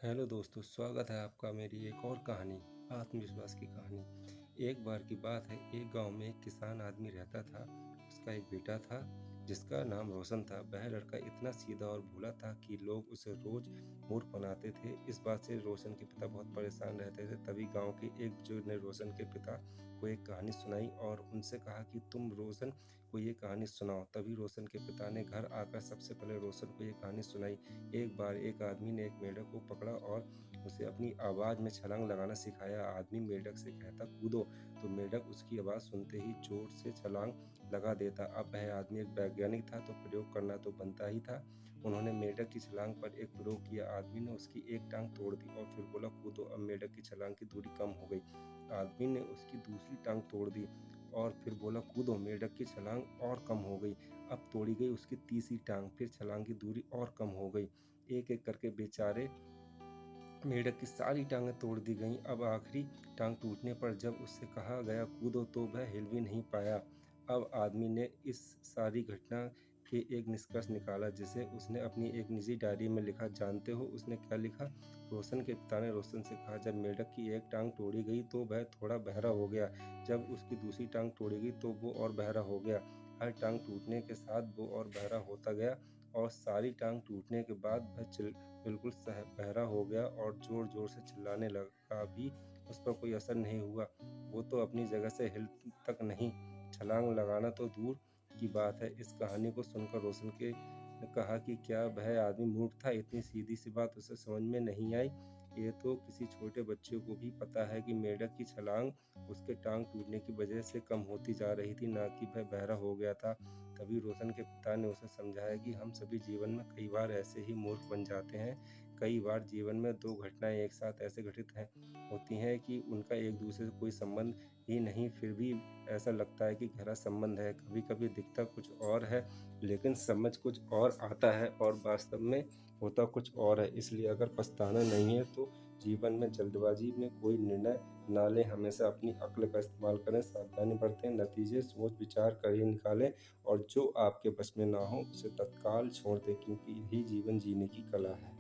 Hello दोस्तों, स्वागत है आपका मेरी एक और कहानी, आत्मविश्वास की कहानी। एक बार की बात है, एक गांव में एक किसान आदमी रहता था। उसका एक बेटा था जिसका नाम रोशन था। वह लड़का इतना सीधा और भोला था कि लोग उसे रोज मूर्ख बनाते थे। इस बात से रोशन के पिता बहुत परेशान रहते थे। तभी गांव के एक बुजुर्ग ने रोशन के पिता को एक कहानी सुनाई और उनसे कहा कि तुम रोशन को ये कहानी सुनाओ। तभी रोशन के पिता ने घर आकर सबसे पहले रोशन को ये कहानी सुनाई। एक बार एक आदमी ने एक मेंढक को पकड़ा और उसे अपनी आवाज़ में छलांग लगाना सिखाया। आदमी मेंढक से कहता कूदो, तो मेंढक उसकी आवाज़ सुनते ही जोर से छलांग लगा देता। अब वह आदमी एक वैज्ञानिक था तो प्रयोग करना तो बनता ही था। उन्होंने मेंढक की छलांग पर एक प्रयोग किया। आदमी ने उसकी एक टांग तोड़ दी और फिर बोला कूदो। अब मेंढक की छलांग की दूरी कम हो गई। आदमी ने उसकी दूसरी टांग तोड़ दी और फिर बोला कूदो। मेंढक की छलांग और कम हो गई। अब तोड़ी गई उसकी तीसरी टांग, फिर छलांग की दूरी और कम हो गई। एक एक करके बेचारे मेंढक की सारी टांगें तोड़ दी गईं। अब आखिरी टांग टूटने पर जब उससे कहा गया कूदो तो वह हिल भी नहीं पाया। अब आदमी ने इस सारी घटना के एक निष्कर्ष निकाला जिसे उसने अपनी एक निजी डायरी में लिखा। जानते हो उसने क्या लिखा? रोशन के पिता ने रोशन से कहा, जब मेंढक की एक टांग तोड़ी गई तो वह थोड़ा बहरा हो गया। जब उसकी दूसरी टांग तोड़ी गई तो वो और बहरा हो गया। हर टांग टूटने के साथ वो और बहरा होता गया और सारी टांग टूटने के बाद वह बिल्कुल बहरा हो गया और जोर जोर से चिल्लाने लगा। भी उस पर कोई असर नहीं हुआ। वो तो अपनी जगह से हिल तक नहीं, छलांग लगाना तो दूर की बात है। इस कहानी को सुनकर रोशन के ने कहा कि क्या वह आदमी मूर्ख था? इतनी सीधी सी बात उसे समझ में नहीं आई। ये तो किसी छोटे बच्चे को भी पता है कि मेंढक की छलांग उसके टांग टूटने की वजह से कम होती जा रही थी, ना कि वह बहरा हो गया था। तभी रोशन के पिता ने उसे समझाया कि हम सभी जीवन में कई बार ऐसे ही मूर्ख बन जाते हैं। कई बार जीवन में दो घटनाएं एक साथ ऐसे घटित होती हैं कि उनका एक दूसरे से कोई संबंध ही नहीं, फिर भी ऐसा लगता है कि गहरा संबंध है। कभी कभी दिखता कुछ और है लेकिन समझ कुछ और आता है और वास्तव में होता कुछ और है। इसलिए अगर पछताना नहीं है तो जीवन में जल्दबाजी में कोई निर्णय ना लें। हमेशा अपनी अक्ल का इस्तेमाल करें, सावधानी बरतें, नतीजे सोच विचार कर ही निकालें और जो आपके बस में ना हो उसे तत्काल छोड़ दें, क्योंकि यही जीवन जीने की कला है।